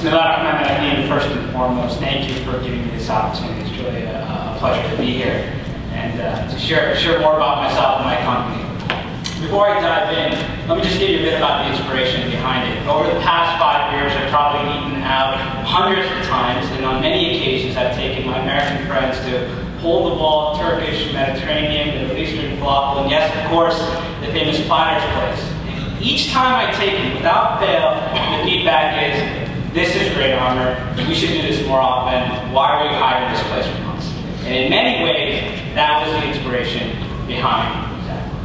First and foremost, thank you for giving me this opportunity. It's really a pleasure to be here and to share more about myself and my company. Before I dive in, let me just give you a bit about the inspiration behind it. Over the past 5 years, I've probably eaten out hundreds of times, and on many occasions, I've taken my American friends to hole the wall, Turkish, Mediterranean, Middle Eastern, falafel, and yes, of course, the famous Platter's place. And each time I take it, without fail, the feedback is, "This is great, Armor. We should do this more often. Why are you hiding this place from us?" And in many ways, that was the inspiration behind Zaffron.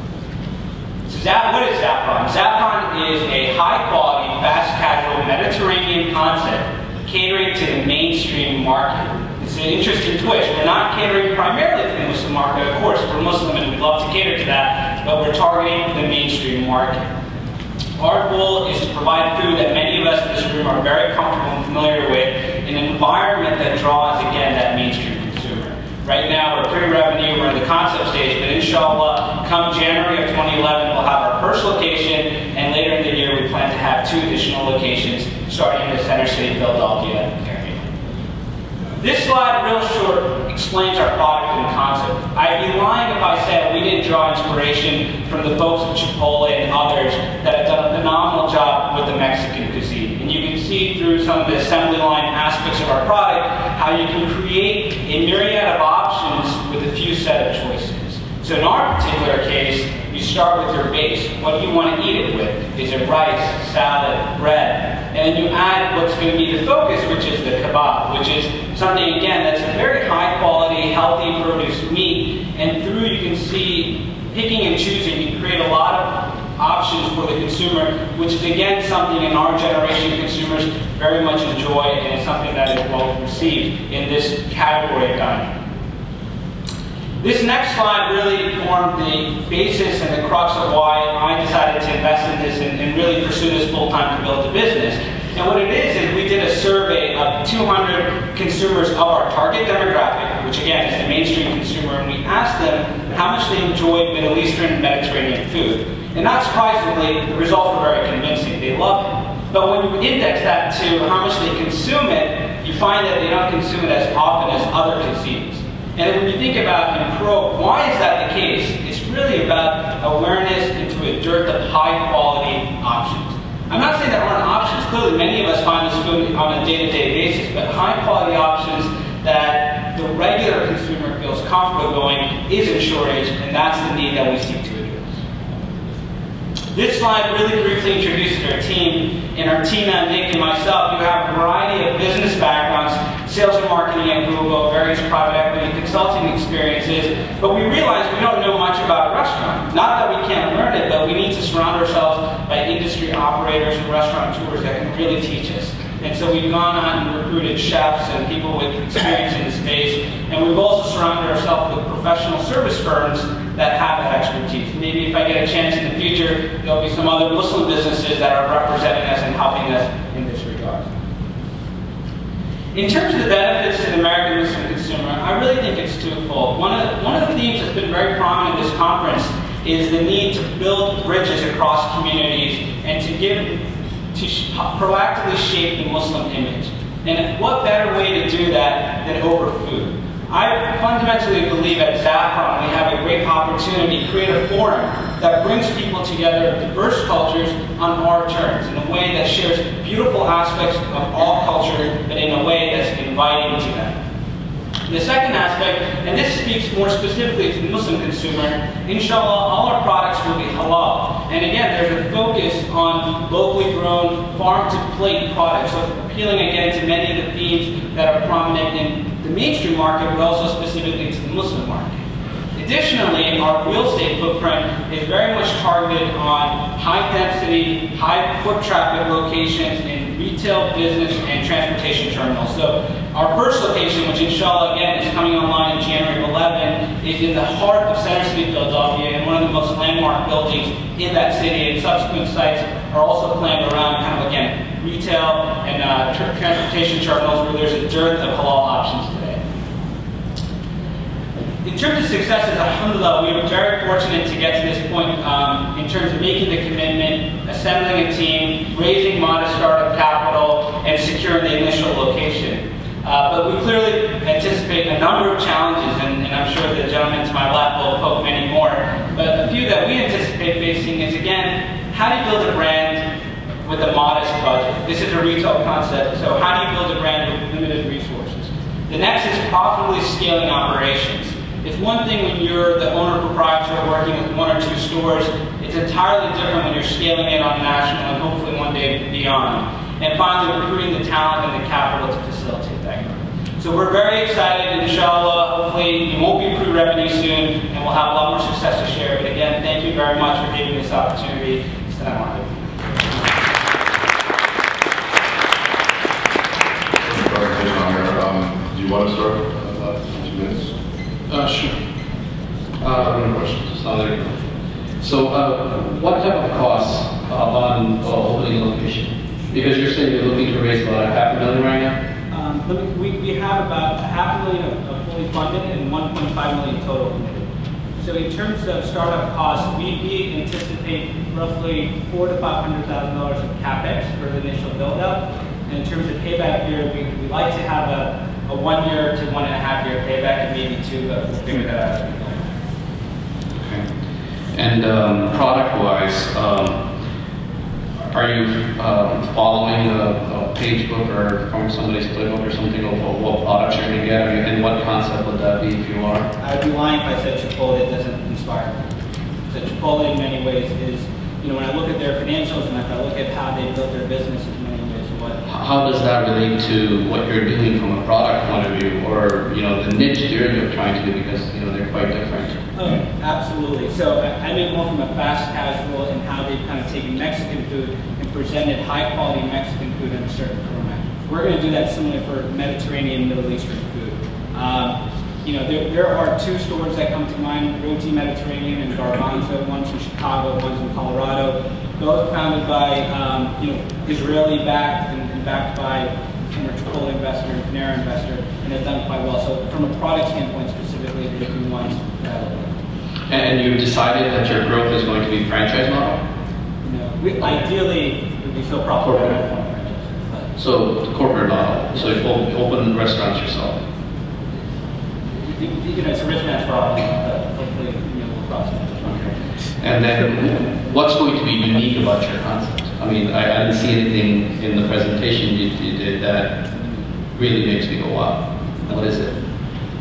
So what is Zaffron? Zaffron is a high-quality, fast-casual Mediterranean concept catering to the mainstream market. It's an interesting twist. We're not catering primarily to the Muslim market. Of course, we're Muslim and we'd love to cater to that, but we're targeting the mainstream market. Our goal is to provide food that many of us in this room are very comfortable and familiar with in an environment that draws, again, that mainstream consumer. Right now, we're pre-revenue, we're in the concept stage, but inshallah, come January of 2011, we'll have our first location, and later in the year, we plan to have 2 additional locations, starting in the Center City, Philadelphia area. This slide, real short, explains our product and concept. I'd be lying if I said we didn't draw inspiration from the folks at Chipotle and others that have done a phenomenal job with the Mexican cuisine. And you can see through some of the assembly line aspects of our product how you can create a myriad of options with a few set of choices. So in our particular case, you start with your base. What do you want to eat it with? Is it rice, salad, bread? And then you add what's going to be the focus, which is the kebab, which is something, again, that's a very high quality, healthy produce meat. And through, you can see, picking and choosing, you create a lot of options for the consumer, which is, again, something in our generation consumers very much enjoy, and it's something that is well received in this category of dining. This next slide really formed the basis and the crux of why I decided to invest in this and really pursue this full-time to build the business. And what it is we did a survey of 200 consumers of our target demographic, which again is the mainstream consumer, and we asked them how much they enjoyed Middle Eastern and Mediterranean food. And not surprisingly, the results were very convincing. They love it. But when you index that to how much they consume it, you find that they don't consume it as often as other cuisines. And when you think about and probe, why is that the case? It's really about awareness into a dearth of high-quality options. I'm not saying there aren't options. Clearly, many of us find this food on a day-to-day basis, but high-quality options that the regular consumer feels comfortable going is in shortage, and that's the need that we seek to address. This slide really briefly introduces our team. And our team, Nick and myself, who have a variety of business backgrounds, sales and marketing at Google, various private equity consulting experiences, but we realize we don't know much about a restaurant. Not that we can't learn it, but we need to surround ourselves by industry operators and restaurateurs that can really teach us. And so we've gone on and recruited chefs and people with experience in the space, and we've also surrounded ourselves with professional service firms that have that expertise. Maybe if I get a chance in the future, there'll be some other Muslim businesses that are representing us and helping us in this regard. In terms of the benefits to the American Muslim consumer, I really think it's twofold. One of the themes that's been very prominent in this conference is the need to build bridges across communities and to proactively shape the Muslim image. And what better way to do that than over food? I fundamentally believe at Zaffron we have a great opportunity to create a forum that brings people together of diverse cultures on our terms in a way that shares beautiful aspects of all culture, but in a way that's inviting to them. The second aspect, and this speaks more specifically to the Muslim consumer, inshallah, all our products will be halal. And again, there's a focus on locally grown, farm-to-plate products, so appealing again to many of the themes that are prominent in the mainstream market, but also specifically to the Muslim market. Additionally, our real estate footprint is very much targeted on high-density, high-foot traffic locations in retail, business, and transportation terminals. So our first location, which inshallah again is coming online in January of 11, is in the heart of Center City, Philadelphia, and one of the most landmark buildings in that city. And subsequent sites are also planned around kind of again retail and transportation terminals where there's a dearth of halal options today. In terms of successes, alhamdulillah, we were very fortunate to get to this point in terms of making the commitment, assembling a team, raising modest startup capital, and securing the initial location. But we clearly anticipate a number of challenges, and I'm sure the gentleman to my left will poke many more. But a few that we anticipate facing is, again, how do you build a brand with a modest budget? This is a retail concept, so how do you build a brand with limited resources? The next is profitably scaling operations. It's one thing when you're the owner-proprietor working with 1 or 2 stores. It's entirely different when you're scaling it on national and hopefully one day beyond. And finally, recruiting the talent and the capital to facilitate that growth. So we're very excited, inshallah. Hopefully, you won't be pre-revenue soon, and we'll have a lot more success to share. But again, thank you very much for giving me this opportunity. Assalamu alaikum. Do you want to start? 2 minutes? Sure. So, what type of costs on opening a location? Because you're saying you're looking to raise about $500,000 right now? We have about $500,000 of fully funded and $1.5 million total committed. So in terms of startup costs, we anticipate roughly $400,000 to $500,000 of capex for the initial build-out. And in terms of payback period, we like to have a 1 year to 1.5 year payback, and maybe 2, but we'll figure that out as we go. Okay. And product-wise, are you following a page book or from somebody's playbook or something of what products you're going to get? And what concept would that be if you are? I'd be lying if I said Chipotle doesn't inspire me. So Chipotle in many ways is, when I look at their financials and if I look at how they built their business in many ways, how does that relate to what you're doing from a product point of view, or the niche you're trying to do, because they're quite different? Oh, absolutely. So I mean more from a fast casual and how they've kind of taken Mexican food and presented high quality Mexican food in a certain format. We're going to do that similarly for Mediterranean, Middle Eastern food. There are 2 stores that come to mind, Roti Mediterranean and Garbanzo, one's in Chicago, one's in Colorado. Both founded by Israeli-backed and backed by former Chipotle investor, Panera investor, and have done quite well. So from a product standpoint specifically, they're doing ones. And you've decided that your growth is going to be franchise model? No, ideally, we feel profitable. So the corporate model. So you open restaurants yourself. It's a rich man's problem, but hopefully we'll cross it. And then, what's going to be unique about your concept? I mean, I didn't see anything in the presentation you did that really makes me go, wow. What is it?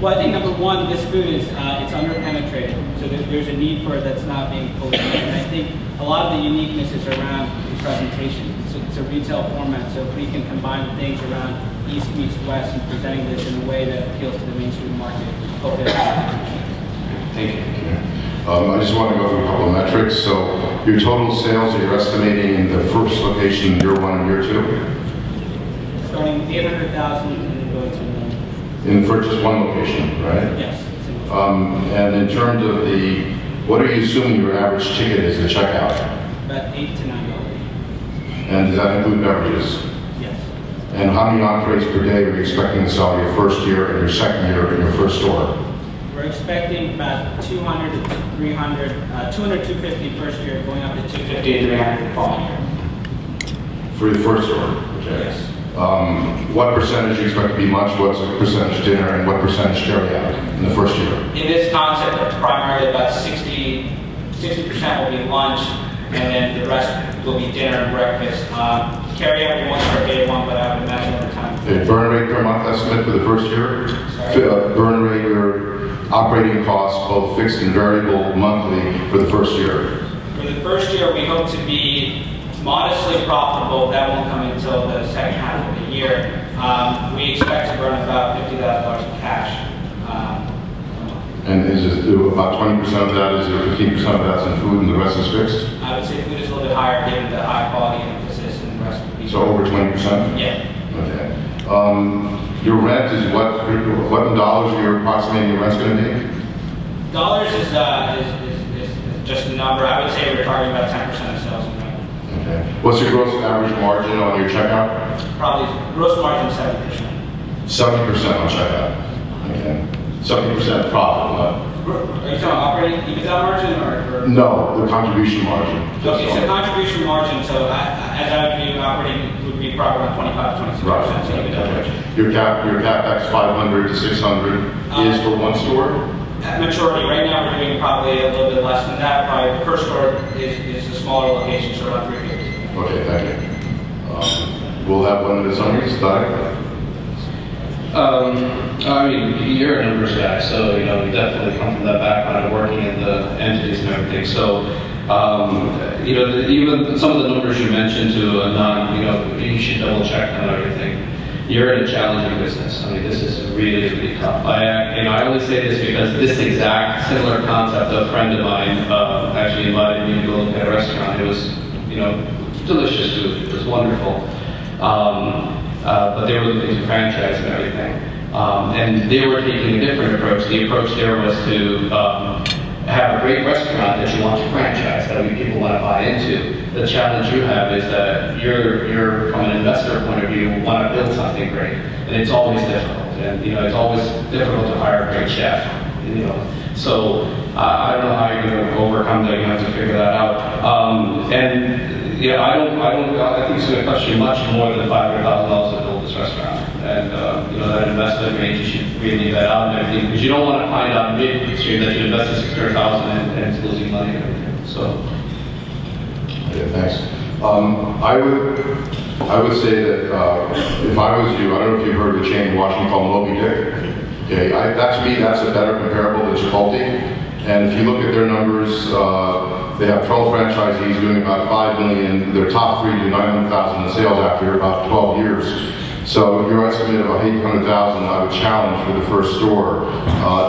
Well, I think number one, this food is it's under-penetrated, so there's a need for it that's not being fully met. And I think a lot of the uniqueness is around the presentation. It's a retail format, so if we can combine things around East meets West and presenting this in a way that appeals to the mainstream market, hopefully Thank you. I just want to go through a couple of metrics. So your total sales, you're estimating in the first location, year 1 and year 2? Starting 800,000 and then going to $1 million. For just one location, right? Yes. And in terms of what are you assuming your average ticket is at checkout? About $8 to $9. And does that include beverages? Yes. And how many entrees per day are you expecting to sell your first year and your second year in your first store? We're expecting about 200 to 300, 200 to 250 first year, going up to 250 to 300 the following year. For your first store? Okay. Yes. What percentage do you expect to be lunch, what's the percentage dinner, and what percentage carry out in the first year? In this concept, primarily about 60% will be lunch, and then the rest will be dinner and breakfast. Carry out, we won't start day 1, but I would imagine over time. Okay, burn rate per month estimate for the first year? Burn rate, your operating costs, both fixed and variable monthly for the first year? For the first year, we hope to be modestly profitable. That won't come until the second half of the year. We expect to burn about $50,000 in cash. And is it about 20% of that, is it 15% of that's in food and the rest is fixed? I would say food is a little bit higher given the high quality emphasis and the rest would be. So over 20%? Yeah. Okay. Your rent is what in dollars you're approximating your rent's going to be? Dollars is just a number. I would say we're targeting about 10% of sales in rent. Okay. What's your gross average margin on your checkout? Probably gross margin 70%. 70% on checkout. Okay. 70% profit. Are you talking operating EBITDA margin or No, the contribution margin. Okay, so contribution margin, so as I would view operating would be probably around 25 to 26%. Right. So Okay. Your CapEx 500 to 600 is for one store? At maturity, right now we're doing probably a little bit less than that. Probably the first store is a smaller location, so around 350. Okay, thank you. We'll have 1 minute summaries. I mean, you're a numbers guy, so you know you definitely come from that background of working in the entities and everything. So, you know, even some of the numbers you mentioned to a non, you know, you should double check on everything. You're in a challenging business. I mean, this is really, really tough. I only say this because this exact similar concept, a friend of mine actually invited me to go look at a restaurant. It was, you know, delicious food. It was wonderful. But they were looking to franchise and everything. And they were taking a different approach. The approach there was to have a great restaurant that you want to franchise, that people want to buy into. The challenge you have is that you're from an investor point of view, want to build something great. And it's always difficult. And you know, it's always difficult to hire a great chef. You know, so I don't know how you're going to overcome that. You have to figure that out. Yeah, I think it's going to cost you much more than $500,000 to build this restaurant. And, you know, that investment range, you should really leave that out and everything, because you don't want to find out midstream that you invested $600,000 and it's losing money and everything, so. Yeah, thanks. I would say that if I was you, I don't know if you've heard of a chain in Washington called Moby Dick. Okay, to me, that's a better comparable than Chipotle. And if you look at their numbers, they have 12 franchisees doing about $5 million. Their top 3 do $900,000 in sales after about 12 years. So your estimate of $800,000, I would challenge for the first store.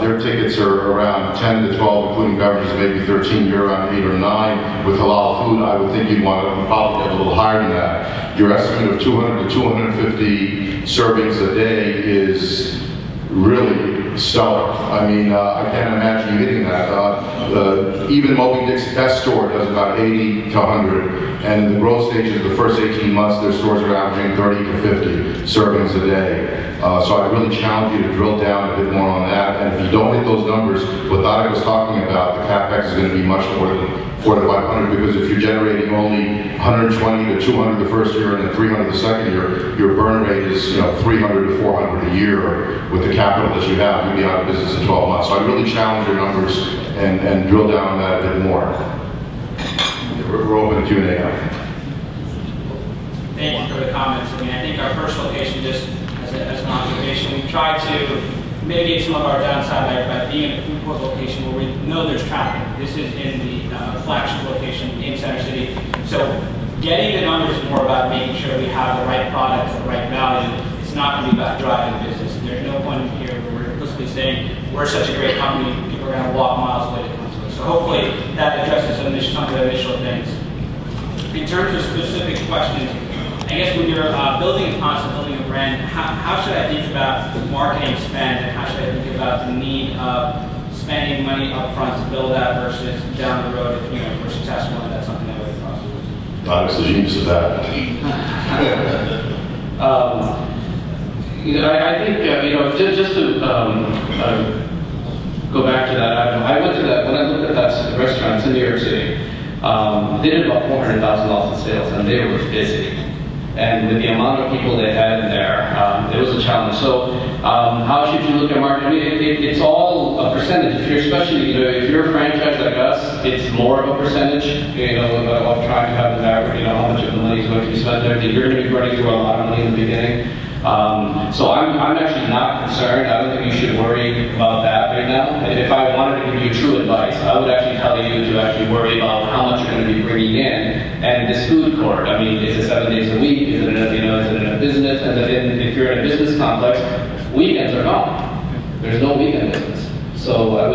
Their tickets are around 10 to 12, including beverages, maybe 13. You're around 8 or 9. With halal food, I would think you'd want to probably get a little higher than that. Your estimate of 200 to 250 servings a day is really stellar. I mean, I can't imagine you hitting that. Even Moby Dick's best store does about 80 to 100. And in the growth stages of the first 18 months, their stores are averaging 30 to 50 servings a day. So I really challenge you to drill down a bit more on that. And if you don't hit those numbers, what Dada was talking about, the CapEx is going to be much more than 400 to 500, because if you're generating only 120 to 200 the first year and then 300 the second year, your burn rate is 300 to 400 a year with the capital that you have. You'll be out of business in 12 months. So I really challenge your numbers and drill down on that a bit more. We're open to Q&A now. Thank you for the comments. I mean, I think our first location, just as an observation, we tried to mitigate some of our downside by being in a food court location where we know there's traffic. This is in the flagship location in Center City. So getting the numbers is more about making sure we have the right product at the right value. It's not going to be about driving business. And there's no point here where we're implicitly saying we're such a great company, people are going to walk miles away to come to us. So hopefully that addresses some of the initial things. In terms of specific questions, I guess when you're building a concept, building a brand, how should I think about marketing spend, and how should I think about the need of spending money up front to build that versus down the road if we're successful and that's something that would be possible? That's the genius of that. I think just to go back to that, I went to that when I looked at that restaurants in New York City. They did about $400,000 in sales, and they were busy. And with the amount of people they had in there, it was a challenge. So how should you look at marketing? I mean, it's all a percentage. If you're especially, if you're a franchise like us, it's more of a percentage, of trying to have the average, how much of the money is going to be spent there. You're going to be running through a lot of money in the beginning. So I'm actually not concerned. I don't think you should worry about that right now. And if I wanted to give you true advice, I would actually tell you to actually worry about how much you're going to be bringing in. And this food court, I mean, is it 7 days a week? Is it in a business? And then if you're in a business complex, weekends are gone. There's no weekend business. So I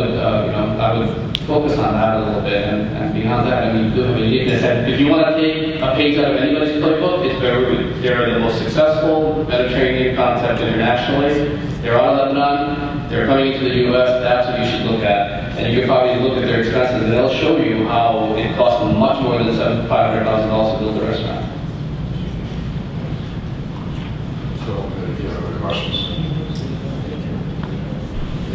would focus on that a little bit, and beyond that, I mean, if you want to take a page out of anybody's playbook, it's Beirut. They're the most successful Mediterranean concept internationally. They're out of Lebanon. They're coming into the U.S. That's what you should look at. And you can probably look at their expenses, and they'll show you how it costs them much more than $500,000 to build a restaurant. So, if you have other questions.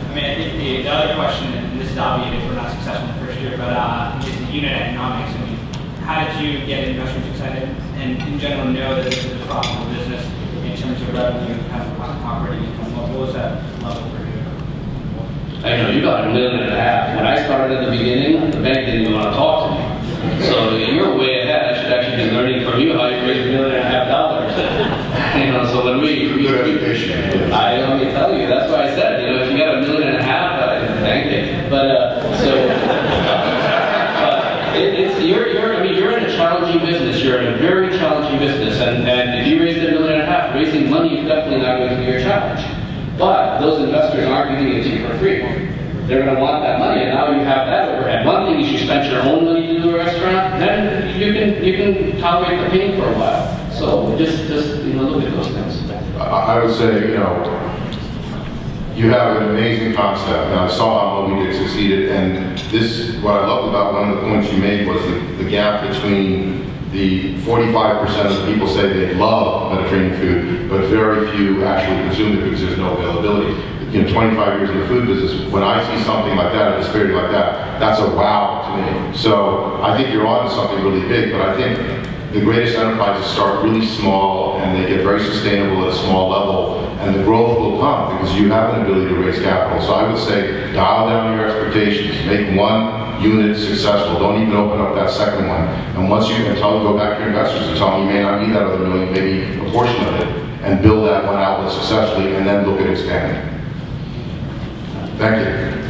I mean, I think the other question, and this is obvious if we're not successful in the first year, but is unit economics. I mean, how did you get investors excited and in general know that this is a profitable business in terms of revenue, kind of operating income? What was that level for you? I know, you got $1.5 million. When I started at the beginning, the bank didn't even want to talk to me. So you're way ahead. I should actually be learning from you how you raise $1.5 million. You know, so when good education. let me tell you, that's why I said, you know, if you got $1.5 million, thank you. But you're in a challenging business. You're in a very challenging business, and if you raise $1.5 million, raising money is definitely not going to be your challenge. But those investors aren't giving it to you for free. They're going to want that money, and now you have that overhead. One thing is you spent your own money to do a restaurant, then you can tolerate the pain for a while. So just look at those things. I would say, you have an amazing concept, and I saw how Moby Dick succeeded, and what I loved about one of the points you made was the gap between the 45% of the people say they love Mediterranean food, but very few actually consume it because there's no availability. 25 years in the food business, when I see something like that, a disparity like that, that's a wow to me. So I think you're on to something really big, but I think the greatest enterprises start really small and they get very sustainable at a small level, and the growth will come because you have an ability to raise capital. So I would say dial down your expectations, make one unit successful, don't even open up that second one. And once you can go back to your investors and tell them you may not need that other million, maybe a portion of it, and build that one outlet successfully, and then look at expanding. Thank you.